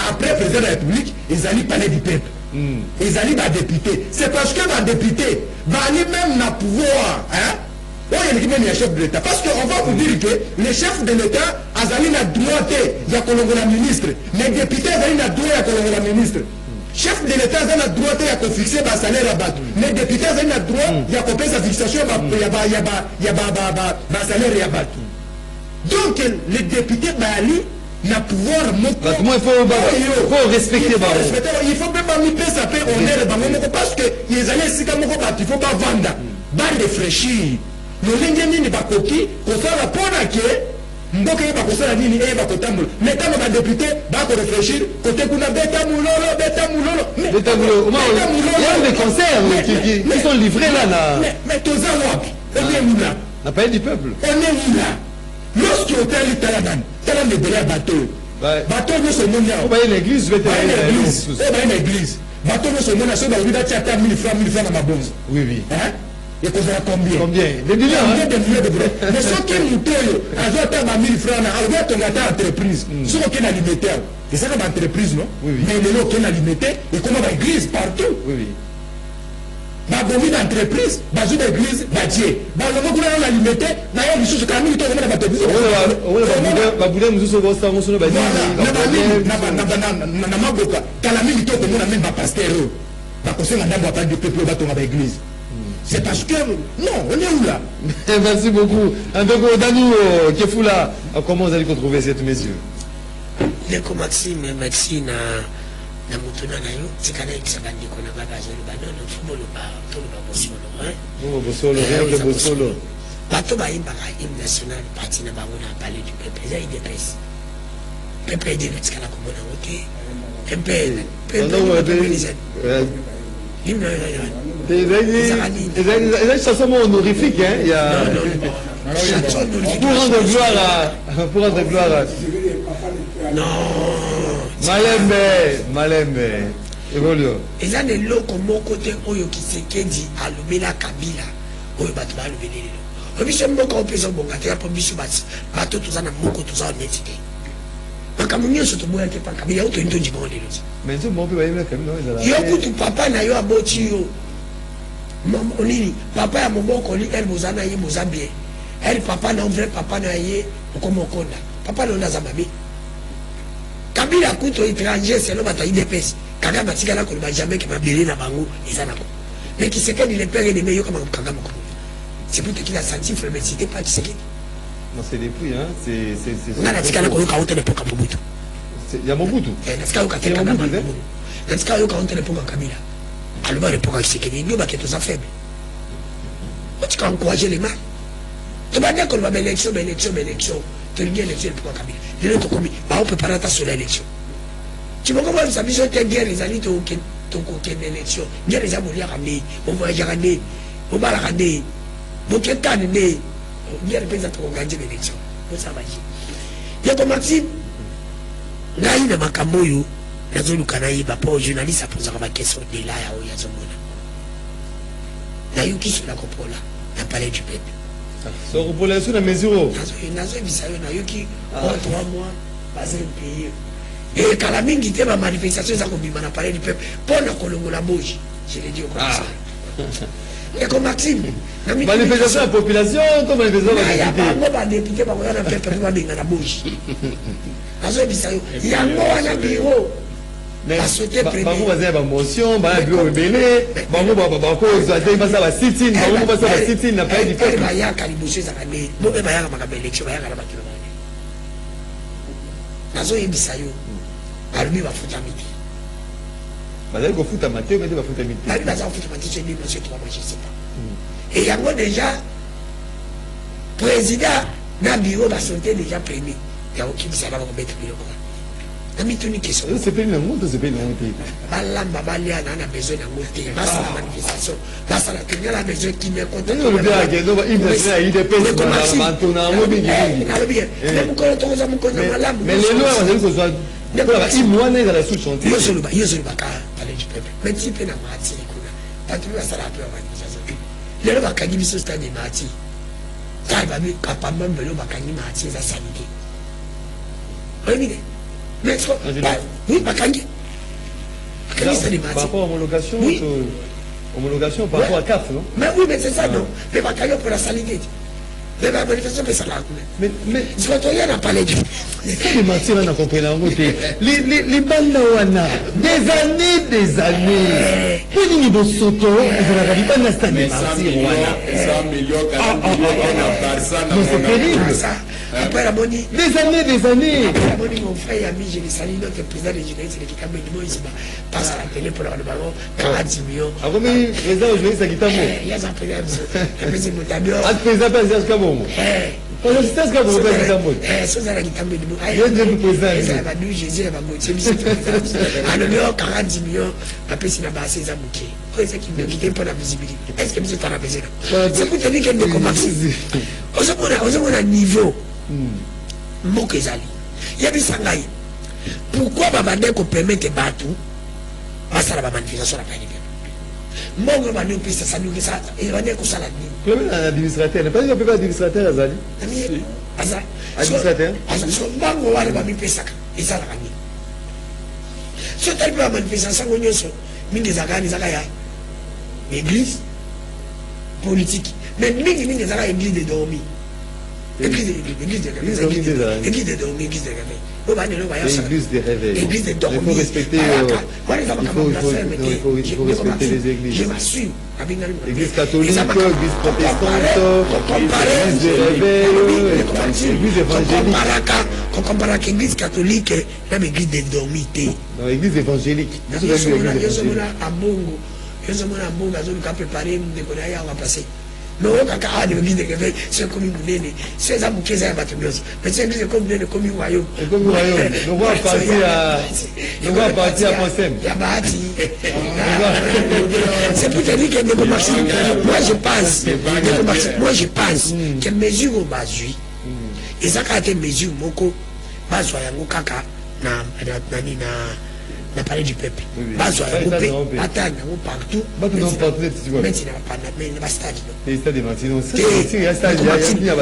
Après président de la République, Ezali parlait du peuple. Ils allaient va député. C'est parce que va député, va aller même na pouvoir, oui, il y a chef de l'État. Parce qu'on va vous dire que les chefs de l'État, Azali n'a droit il y a la ministre. Mais député, Azali n'a droit il y a la ministre. Chef de l'État, Azali n'a droit il y a fixer un salaire à battre. Mais député, Azali n'a droit il y a copier sa fixation, il y a salaire à battre. Donc, les députés, na pouvoir il faut respecter il faut même pas mettre ça paix honneur parce que les années si comme il faut pas vendre ba réfléchir le lingeni ni ba koki ko sala pona ke mboka ba ko sala nini e ba ko tambola mais quand on va député ba ko réfléchir côté kuna beta mulolo il y a des concerts qui sont livrés là mais tous en wapi on est où là n'a pas du peuple on est où là lorsque au tel taladan talan de belé bateau bateau ne se monte on va l'église une église bateau ne se monte sur la rue d'atia 1000 francs dans ma bonze oui hein et qu'on a combien des millions de millions de dollars mais ce qui nous toyo azota ma 1000 francs na alga tonga entreprise ce qu'on a limité et ça comme entreprise non mais le lot qu'on a limité et comment va église partout oui babomi d'entreprise bazou d'église badier balongo kuna na limité na yo bisu ka mingi to na bato bisu ba bouler mususu bo sa mususu ba na maboka kala mingi to ko na même ba pasteur ba kosenga ndambo pa du peuple ba to ba église c'est parce que non on est où là merci beaucoup Ndeko Dani Kefula comment vous allez retrouver cette mesure Ndeko Maxime merci na mutuna nayo tikana ikisabandi kona baba zolo banono fumolo ba tolo ba bosolo bosolo rien que bosolo bato ba imba ka hymne national parti na bango na parler du peuple ya IDPS peuple de tikana ko mona wote c'est chanson honorifique il y a pour rendre gloire non Malembe évolue eza ne loko moko te oyo Kisekedi alobela Kabila oyo bato balobeli lelo obiso mboka opesa bonga te po biso bato toza na moko toza honnête te makambo nyonso toboya te pa Kabila oyo toyini tonjima lelo ti mais nzo moko bayebela Kabila yo kutu papa na yo aboti yo onini papa ya moboko li elle boza na ye boza bien elle papa na vrai papa na ye okoma okonda papa na onda za mabe Kabila kuto étranger c'est l'homme à IDPS Kagame atikala ko ba jamais que mabeli na bango ezana ko mais Kisekedi le père ennemi yo kama Kagame ko c'est pour qu'il a senti faiblesse pas Kisekedi non c'est depuis hein c'est on a atikala ko ka hôtel pour Mobutu il y a Mobutu atikala ko ka Kagame atikala ko ka hôtel pour Kabila alors le pour Kisekedi yo ba que tous faible on tu encourager les mal tu vas dire qu'on va élection tu ligne élection pour Kabila de l'autre commis on peut pas rata sur l'élection tu vois comment ça mission te guerre les alliés to aucune élection guerre les amours ramener on va y ramener on va la ramener donc quand né guerre pesa pour gagner l'élection pour ça va y a comme Maxime ngai na makambo yo nazo lukana yi ba po journaliste a posé ma question de là ya o ya zomona na yo qui sur la copola na parler du peuple so population na mesure nazo bisayo na yo qui en 3 mois pas un pays Et quand la mingi était ma manifestation, ça a parlé du peuple. Pour la colongo la bouche, je l'ai dit au commissaire. Et comme Maxime, manifestation de la population, comme manifestation de la député. Il y a un député qui a fait la bouche. Il y a un bureau. Bango bazali ba motion ba bureau rebelle bango ba cause ate basa ba sit-in bango basa ba sit-in na pays du peuple ba ya kaliboshe za kabe bo ba ya ka élection ba ya ka ba kilo nazo yebisa yo albi ba futa miti bazali ko futa mateo mais ba futa miti albi bazali futa miti c'est lui monsieur toi moi je sais pas et yango déjà président na bureau ba santé déjà premier ya okibisa ba ko mettre biloko amituni question c'est pas une honte c'est pas une honte balamba balia na besoin na monter basa la manifestation basa la tenir la besoin qui me compte le bien que no il va il dépend de mantona mo bingi même quand on a mon connait malam mais les lois bazali ko soit pour il moine dans la sous chantier yo solo ba parler du peuple mais tu peux na mati kuna patu ba sala pe manifestation lelo ba kangi biso stade de mati kai ba mi kapamba mbelo ba kangi mati za sanité oui mais oui, Bakangi. Par rapport à homologation, oui. Homologation par rapport à CAF, non? Mais oui, mais c'est ça, non. Mais Bakangi pour la sanité. Mais la manifestation, c'est ça là. Mais si votre rien n'a parlé du. Les matières, on a compris la route. Les bandes wana, des années. Pour les niveaux soto, ils ont la bande à stade. Mais 100 millions, 100 millions, 40 millions, non, c'est terrible. Après la bonne. Des années. Après la bonne, mon frère et ami, je l'ai salué, notre président des journalistes, qui a mis le mot ici, passe à la télé pour le ballon, 40 millions. Ah, comme il président aujourd'hui, ça qui t'a mot. Il y a un président, le président Moutabior. Ah, le président, c'est ce qu'il y a bon. Quand je sais ce qu'il y a bon, c'est ce qu'il y a bon. C'est ça qui t'a mis le mot. Il y a un président. Il y a un Jésus, il y a un moitié, alors, 40 millions, après, c'est la base, c'est un bouquet. C'est qui me quitte pour la visibilité. Est-ce que monsieur t'en a besoin? C'est pour te dire qu'elle ne commence. On a un niveau. Mokezali. Il y a des sangaï. Pourquoi Babandeko permet de battre à la manifestation à la paix? Mon gars, nous puisse ça nous ça. Il va dire que ça l'a dit. Le administrateur, n'est pas dit qu'on peut pas administrateur Azali. Administrateur. Son bango va le pesa. Et ça l'a gagné. Ce type de manifestation, on y est. Mingi Zagani Zagaya. Église politique. Mais Mingi Zagaya église de dormi. Église de réveil. Église de réveil. Église de dormi. Il faut respecter les églises. Je m'assure. Église catholique, église protestante, église de réveil, église évangélique. Quand on compare avec l'église catholique, même église de dormi. Non, église évangélique. Nous sommes là à Bongo. Nous sommes là à Bongo. Nous sommes préparés. Nous sommes passer. Mais on a qu'à l'église de réveil, c'est comme une moulée, c'est un bouquet à Batomios. Mais c'est l'église comme une comme une royaume. Comme une royaume. Nous voyons partir à Possem. C'est pour te dire que moi je pense que mesure au basui, et ça a été mesure moko, basoi yango kaka na parler du peuple. Basoi yango bataille yango partout. Mais tu n'as pas mais il va stade. Les stades de Martino. Il y a stade, il y a un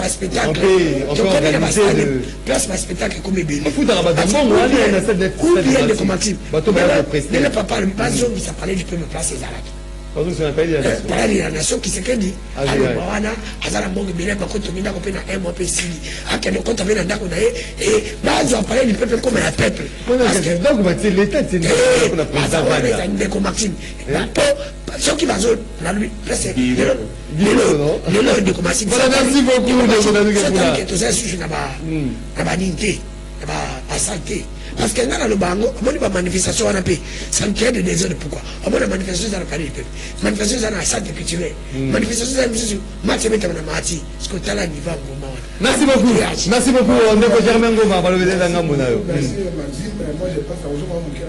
spectacle. On peut organiser place un spectacle comme Bélé. On fout dans la bataille. On a stade de combien de combatifs. Le papa le baso ça parlait du peuple place les arabes. Parce que c'est un pays de la nation. Parler de la nation qui s'est dit. Alors Moana, Azala Bongo Bélé par contre on a coupé na un mois PC. À quel compte avait dans ko na et baso parler du peuple comme un peuple. Donc l'état c'est qu'on a président Banda. Des Maxime. Ce qui va la lui presque le de Maxime. Voilà, merci beaucoup de mon ami Kefula. Tout ça sur na ba nité, na ba santé. Parce que dans le bango, on a manifestation on a payé. Ça me crée des désordres pourquoi? On a manifestation dans le palais du peuple. Manifestation dans la salle de culturelle. Manifestation dans le musée. Match met dans la mati. Ce que tu as là niveau au moment. Merci beaucoup. Merci beaucoup. On est pour Germain Ngoma par le védé dans Ngambona. Merci Maxime, moi je pense à aujourd'hui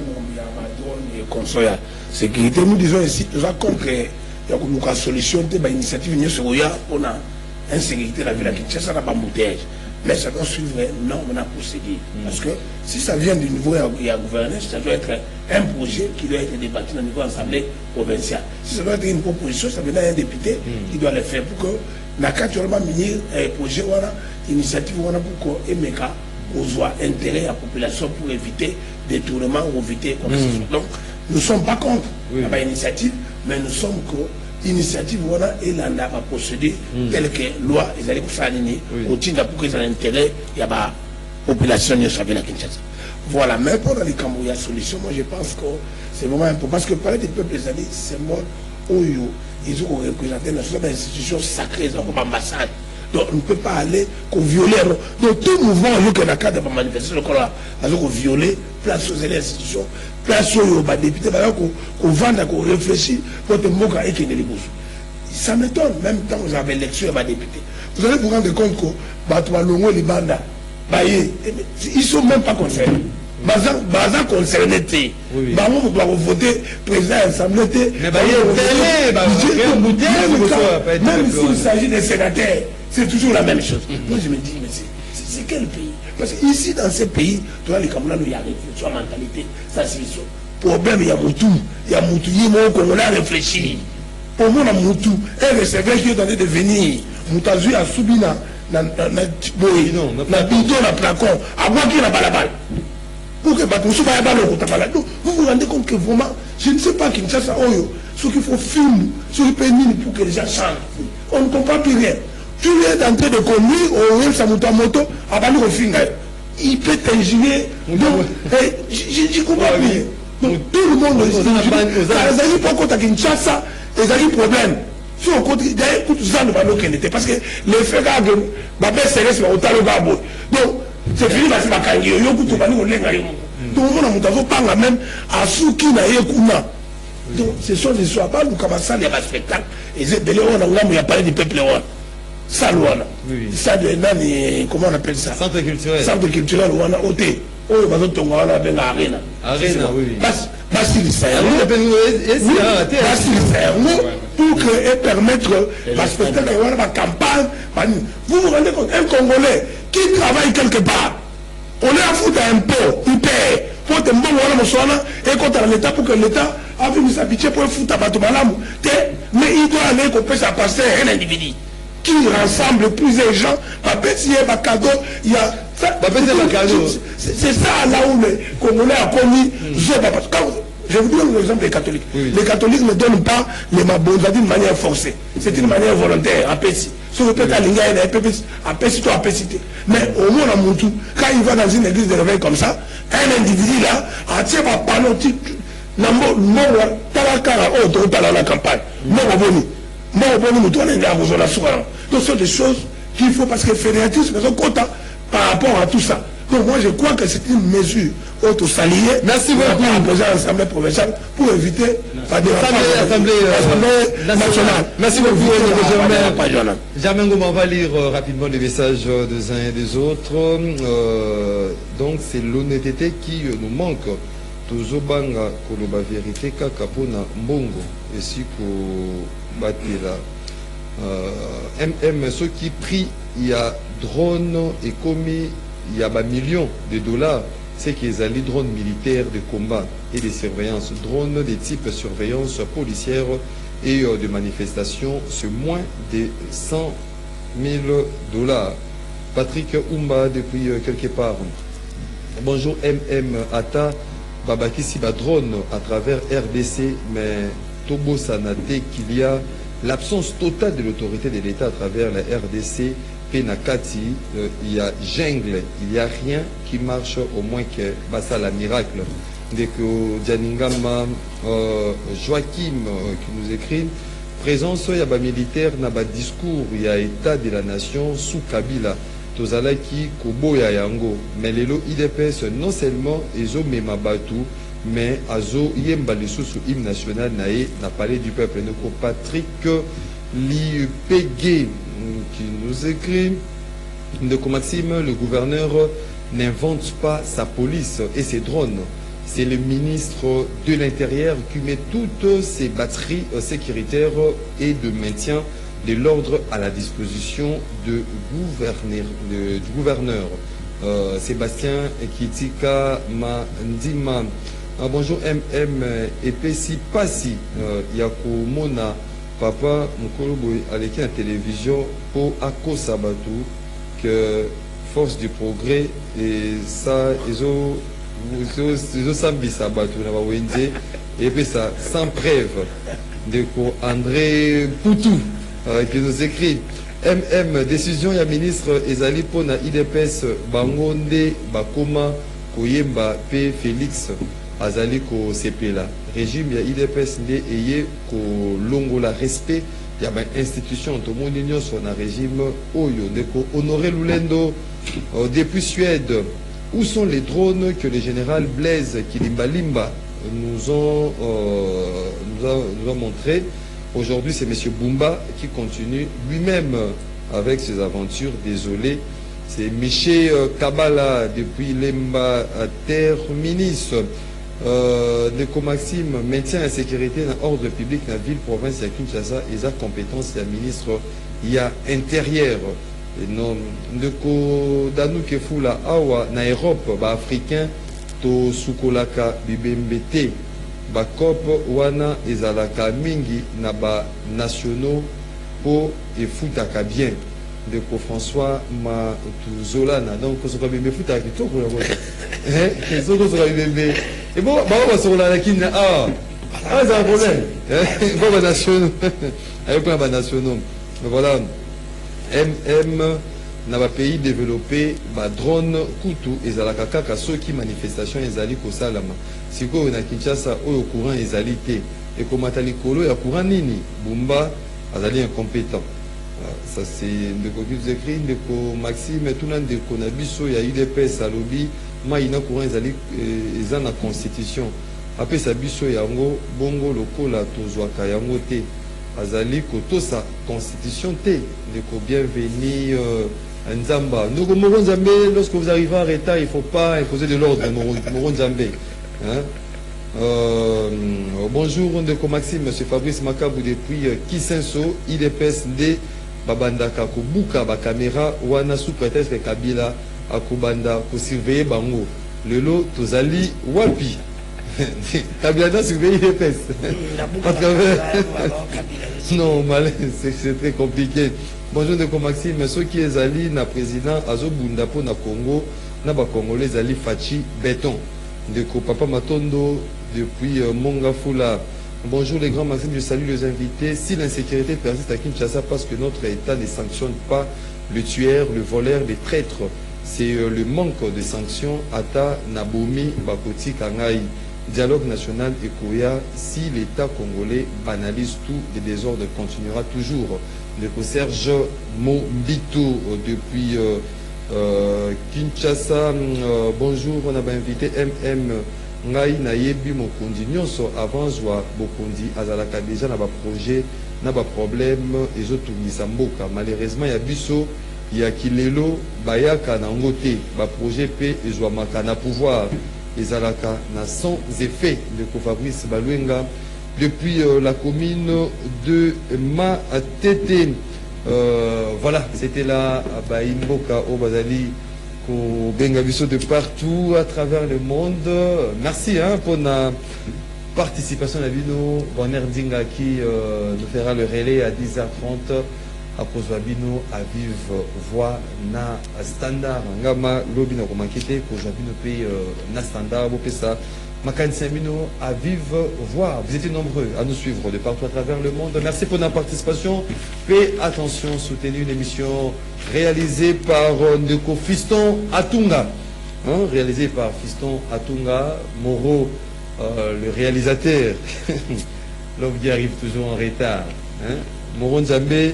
consoya. Sécurité, nous disons ici, nous avons compris il y a une solution de l'initiative pour la insécurité de la ville qui ça n'a pas embouteillage. Mais ça doit suivre un procédé. Parce que si ça vient du niveau et à gouverner, ça doit être un projet qui doit être débattu au niveau assemblée provinciale. Si ça doit être une proposition, ça vient d'un député qui doit le faire pour que, naturellement, mini projet, voilà, initiative, voilà, pour que MK aux intérêt à la population pour éviter détournement ou éviter quoi que ce soit. Donc, nous ne sommes pas contre la initiative, mais nous sommes contre l'initiative et la procédure telle que loi ils allaient faire au Tinga pour qu'ils aient intérêt il y a la population de la Kinshasa. Voilà, mais pour les Cambodgiens, solution, moi je pense que c'est vraiment important parce que parler des peuples des années, c'est moi où ils ont représenté une institution sacrée comme ambassade. Donc on ne peut pas aller qu'on violer. Donc tout mouvement, il y a dans le cadre de la manifestation, qu'on violer, place aux institutions, place aux députés, qu'on vende, qu'on réfléchit pour te moquer et qu'il ne les bouge. Ça m'étonne, même quand vous avez l'élection à député. Vous allez vous rendre compte que les bandas, ils ne sont même pas concernés. Baza concerné, vous doit voter président de l'Assemblée. Même s'il s'agit des sénateurs, c'est toujours la même chose. Moi je me dis, mais c'est quel pays? Parce qu'ici, dans ces pays, tu vois, les Camerounais, il y a réflexion, mentalité, ça c'est le problème, il y a Moutou, il y a Moutou, il y a Congolais à réfléchir. Pour moi, Moutou, un receveur qui est en train de venir, Moutazu a subi na bidon, na placon, à moi qui n'a pas la balle. Pour que vous vous rendez compte que vraiment, je ne sais pas Kinshasa, ce qu'il faut filmer, ce qu'il peut dire pour que les gens changent. On ne comprend plus rien. Tu es en train de conduire, on sa moto, à Bali au finger. Il peut t'injurier. Je comprends plus. Donc tout le monde les amis pas contre Kinshasa, les amis problème. Si on compte, d'ailleurs, tout ça ne va pas était parce que les faits de c'est au donc, c'est fini parce que ma kangi yo kutu bani olenga yo donc on a mutazo panga même à souki na yekuna donc ce sont des soirs pas nous comme ça il y a un spectacle et c'est belé on a ngamu ya parler du peuple on ça loana ça de nani comment on appelle ça centre culturel on a ôté on va donc on a ben arena oui basi ça pour créer et permettre la spectacle et la campagne. Vous vous rendez compte, un Congolais qui travaille quelque part, on est à foutre un pot, il paie, pour te mbongo wana moswana, et contre l'État pour que l'État a vu s'habituer pour foutre à bateau malamu. Mais il doit aller couper sa passer un individu qui rassemble plusieurs gens, s'il y a un cadeau, il y a. C'est ça là où les Congolais ont commis. Je vous donne l'exemple des catholiques. Les catholiques ne donnent pas les mabonzas d'une manière forcée. C'est une manière volontaire, à Pessi. Si vous faites à l'Inga, à Pessi, toi, à Pessi. Mais au moins, à Moutou, quand il va dans une église de réveil comme ça, un individu là, attire ma panneau, la campagne. Donc, ce sont des choses qu'il faut, parce que le fédératisme, ils ont quota par rapport à tout ça. Donc moi je crois que c'est une mesure auto-saliée. Merci beaucoup. Imposer à l'Assemblée provinciale pour éviter l'Assemblée nationale. Merci beaucoup. Germain Goma, on va lire rapidement les messages des uns et des autres. Donc c'est l'honnêteté qui nous manque. Tozobanga koloba vérité kakapona mbongo et si ko batela ceux qui prient il y a drone et commis il y a millions de dollars, c'est qu'ils ont les drones militaires de combat et de surveillance, drones de type surveillance policière et de manifestation, c'est moins de 100 000 dollars. Patrick Oumba depuis quelque part. Bonjour Ata, Babaki Siba drone à travers RDC, mais Tobo Sanate qu'il y a l'absence totale de l'autorité de l'État à travers la RDC. Penakati, il y a jungle, il n'y a rien qui marche au moins que Bassa la miracle. Dès que Djaningama, Joachim qui nous écrit, présence, il y a militaire, il y a discours, il y a état de la nation sous Kabila, Tozalaki, Kobo ya Yango. Mais les lots IDPS, non seulement ils ont même abattu, mais Azo, Yemba les sous hymne national, n'a parlé du peuple. Donc Patrick Lipegé qui nous écrit de Maxime, le gouverneur n'invente pas sa police et ses drones. C'est le ministre de l'Intérieur qui met toutes ses batteries sécuritaires et de maintien de l'ordre à la disposition du gouverneur. Sébastien Kitika Mandima. Bonjour et Pessi Passi Yakomona. Papa Mokoloboy avec la télévision pour Ako Sabatou que force du progrès et ça ils ont sambisa bato na bawenze et puis ça sans preuve de André Poutou qui nous écrit décision ya ministre ezali pona IDPS bangonde bakoma koyemba pe Félix azali ko sepela régime ya IDPS nde eye ko longola respect ya ba institution to monde nyonso na régime oyo ndeko Honoré Lulendo depuis Suède. Où sont les drones que le général Blaise Kilimbalimba nous a montré? Aujourd'hui, c'est M. Bumba qui continue lui-même avec ses aventures. Désolé. C'est Miché Kabala depuis Lemba à Terminis. Neko Maxime, maintien la sécurité dans l'ordre public dans la ville, province de Kinshasa et sa compétence, il y a ministre, il y a intérieur. Non, ndeko danu kefula awa na Europe ba africain to sukolaka bibembete ba cop wana ezalaka mingi na ba nationaux po efutaka bien ndeko François ma tuzolana donc soka bimbe futaka kitoko la bote soka bimbe et bon ba sola la kina ça un problème bon ba nationaux avec plein ba nationaux voilà. Na ba pays développé ba drone kutu ezalaka kaka soki manifestation ezali ko salama siko na Kinshasa oyo courant ezali te et komata likolo ya courant nini Bumba azali incompétent. Ça c'est ndeko qui écrit ndeko Maxime tout na ndeko na biso ya UDPS alobi ma ina courant ezali ezana constitution après sa biso yango bongo lokola tozwaka yango te azali kotosa constitution te ndeko bienvenue Nzamba. Nous Moron Nzambe, lorsque vous arrivez en retard, il ne faut pas imposer de l'ordre Moron Nzambe. Bonjour ndeko Maxime, M. Fabrice Makabou depuis Kisenso, IDPS de Babandaka Kubuka ba caméra wana sous prétexte que Kabila akubanda ko surveiller bango. Lelo tozali wapi. Kabila na surveiller IDPS. Non, malin, c'est très compliqué. Bonjour ndeko Maxime, ceux qui est allé na président Azobunda po na Congo, na ba Congolais ali Fachi Béton. Ndeko Papa Matondo depuis Mongafula. Bonjour les grands Maxime, je salue les invités. Si l'insécurité persiste à Kinshasa parce que notre État ne sanctionne pas le tueur, le voleur, les traîtres, c'est le manque de sanctions. Ata Nabomi Bakoti Kangai. Dialogue national et Koya, si l'État congolais banalise tout, le désordre continuera toujours. Le Serge Mombito depuis Kinshasa. Bonjour, on a invité Ngai Nayebi Mokondi Nyonso avant Zwa Bokondi Azalaka déjà na ba projet na ba problème ezotumisa mboka. Malheureusement ya biso ya kilelo bayaka na ngote ba projet pe ezwamaka na pouvoir ezalaka na sans effet de Fabrice Baluenga depuis la commune de Matete. Voilà, c'était là à Imboka au Bazali au Bengabiso de partout à travers le monde. Merci pour la participation à Vino. Bonner Dinga qui nous fera le relais à 10h30. Après Bino à vive voix na standard. Ngama lobby na komakete ko Bino pays na standard bo pesa. Makanisa Bino à vive voix. Vous étiez nombreux à nous suivre de partout à travers le monde. Merci pour la participation. Faites attention, soutenez une émission réalisée par Ndeko Fiston Atunga. Réalisée par Fiston Atunga, Moro, le réalisateur. L'homme qui arrive toujours en retard. Moro Nzambe,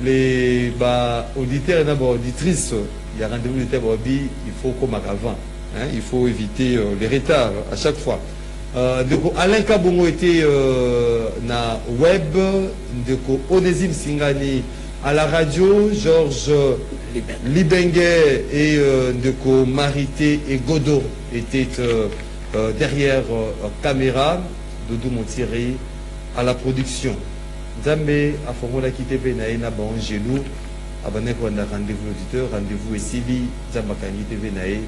les auditeurs et auditrices, il y a rendez-vous de Tababi, il faut comme avant. Il faut éviter les retards à chaque fois. Alain Kabongo était na web, Onésime Singani à la radio, Georges Libengue et Marité et Godot étaient derrière caméra, Doudou Montiré à la production. Zambé a formé la quitté Benaïna Bangelou, abonné pour un rendez-vous auditeur, rendez-vous et Sili, Zambakani TV Naé.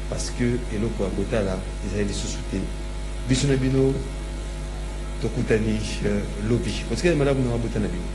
Parce que elo kwa gota là ils allaient sous-souter bisuna bino tokutani lobby parce que madame nous abotana bino